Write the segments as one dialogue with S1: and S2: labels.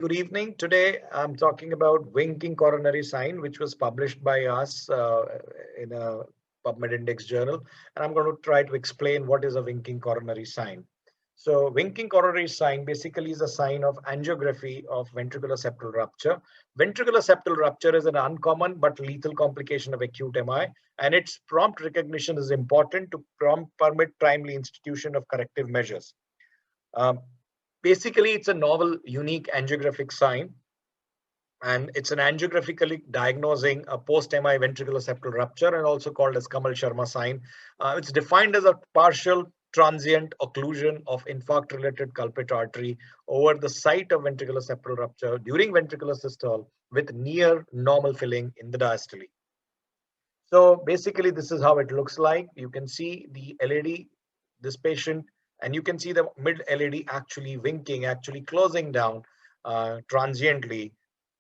S1: Good evening. Today I'm talking about winking coronary sign, which was published by us in a PubMed Index journal. And I'm going to try to explain what is a winking coronary sign. So, winking coronary sign basically is a sign of angiography of ventricular septal rupture. Ventricular septal rupture is an uncommon but lethal complication of acute MI, and its prompt recognition is important to permit timely institution of corrective measures. Um, Basically, it's a novel, unique angiographic sign, and it's an angiographically diagnosing a post-MI ventricular septal rupture, and also called as Kamal Sharma sign. It's defined as a partial transient occlusion of infarct-related culprit artery over the site of ventricular septal rupture during ventricular systole with near normal filling in the diastole. So basically, this is how it looks like. You can see the LED, this patient, and you can see the mid LED actually winking, actually closing down transiently,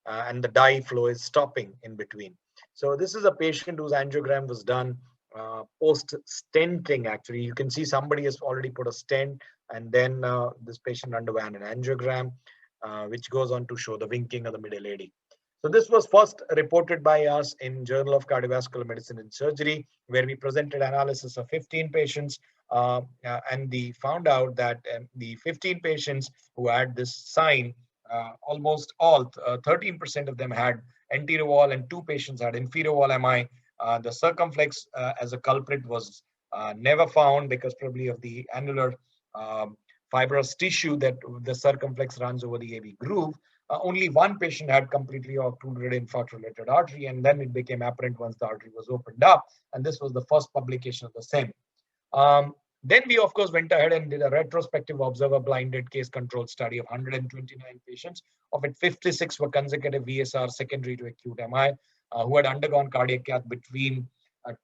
S1: and the dye flow is stopping in between. So this is a patient whose angiogram was done post stenting. Actually, you can see somebody has already put a stent, and then this patient underwent an angiogram, which goes on to show the winking of the mid LED. So this was first reported by us in Journal of Cardiovascular Medicine and Surgery, where we presented analysis of 15 patients, and we found out that the 15 patients who had this sign, almost all, 13% of them had anterior wall, and 2 patients had inferior wall MI. The circumflex as a culprit was never found because probably of the annular um, fibrous tissue that the circumflex runs over the AV groove. Only 1 patient had completely occluded infarct-related artery, and then it became apparent once the artery was opened up, and this was the first publication of the same. Then we, of course, went ahead and did a retrospective observer-blinded case-controlled study of 129 patients. Of it, 56 were consecutive VSR secondary to acute MI, who had undergone cardiac cath between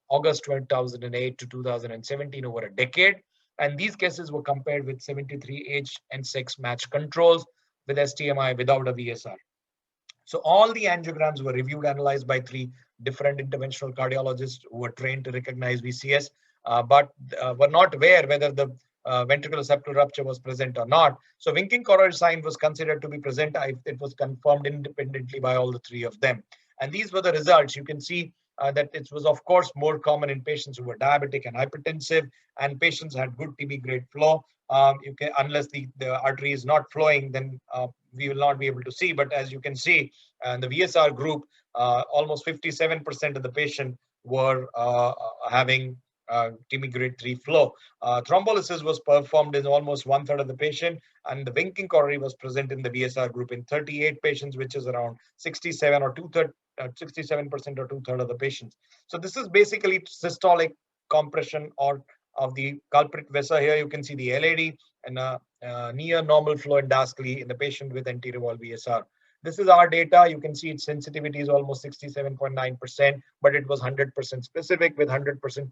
S1: August 2008 to 2017, over a decade. And these cases were compared with 73 age and sex matched controls with STMI without a VSR. So all the angiograms were reviewed, analyzed by 3 different interventional cardiologists who were trained to recognize VCS, but were not aware whether the ventricular septal rupture was present or not. So winking coronary sign was considered to be present if it was confirmed independently by all the 3 of them. And these were the results. You can see that it was, of course, more common in patients who were diabetic and hypertensive, and patients had good TB grade flow. Unless the artery is not flowing, then we will not be able to see. But as you can see, the VSR group, almost 57% of the patient were having TB grade 3 flow. Thrombolysis was performed in almost 1/3 of the patient, and the winking coronary was present in the VSR group in 38 patients, which is around 67 or 67% or 2/3 of the patients. So this is basically systolic compression or of the culprit vessel. Here you can see the LAD and near normal flow in diastole in the patient with anterior wall VSR. This is our data. You can see its sensitivity is almost 67.9%, but it was 100% specific with 100%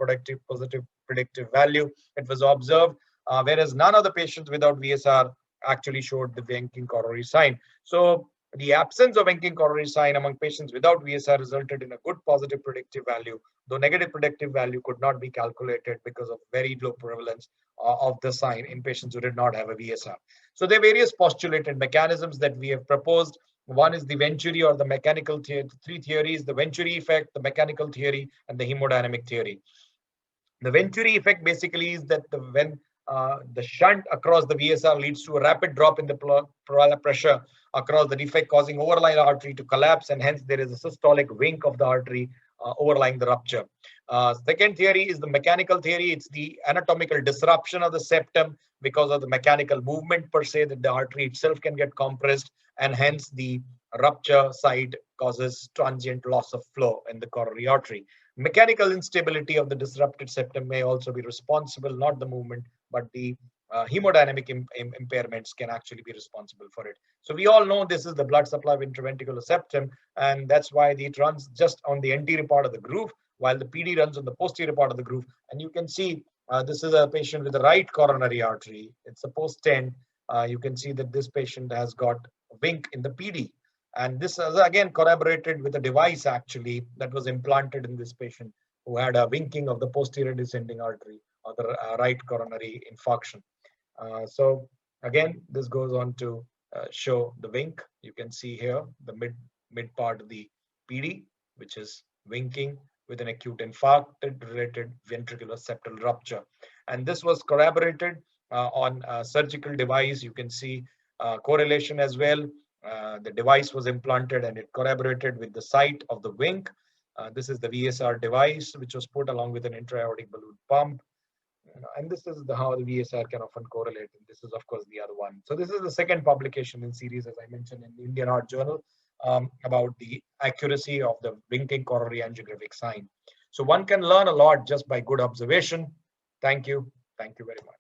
S1: positive predictive value. It was observed, whereas none of the patients without VSR actually showed the winking coronary sign. So the absence of winking coronary sign among patients without VSR resulted in a good positive predictive value, though negative predictive value could not be calculated because of very low prevalence of the sign in patients who did not have a VSR. So there are various postulated mechanisms that we have proposed. One is the Venturi or the mechanical theory, 3 theories: the Venturi effect, the mechanical theory, and the hemodynamic theory. The Venturi effect basically is that when the shunt across the VSR leads to a rapid drop in the pressure across the defect, causing overlying artery to collapse, and hence there is a systolic wink of the artery overlying the rupture. Second theory is the mechanical theory. It's the anatomical disruption of the septum because of the mechanical movement per se, that the artery itself can get compressed, and hence the rupture site causes transient loss of flow in the coronary artery. Mechanical instability of the disrupted septum may also be responsible, not the movement, but the hemodynamic impairments can actually be responsible for it. So we all know this is the blood supply of interventricular septum, and that's why it runs just on the anterior part of the groove, while the PD runs on the posterior part of the groove. And you can see this is a patient with the right coronary artery. It's a post-stent. You can see that this patient has got a wink in the PD. And this is again corroborated with a device actually that was implanted in this patient who had a winking of the posterior descending artery or the right coronary infarction. So again, this goes on to show the wink. You can see here the mid part of the PD, which is winking with an acute infarct-related ventricular septal rupture. And this was corroborated on a surgical device. You can see correlation as well. The device was implanted and it corroborated with the site of the wink. This is the VSR device, which was put along with an intra-aortic balloon pump. And this is how the VSR can often correlate. And this is, of course, the other one. So this is the second publication in series, as I mentioned, in the Indian Heart Journal about the accuracy of the winking coronary angiographic sign. So one can learn a lot just by good observation. Thank you. Thank you very much.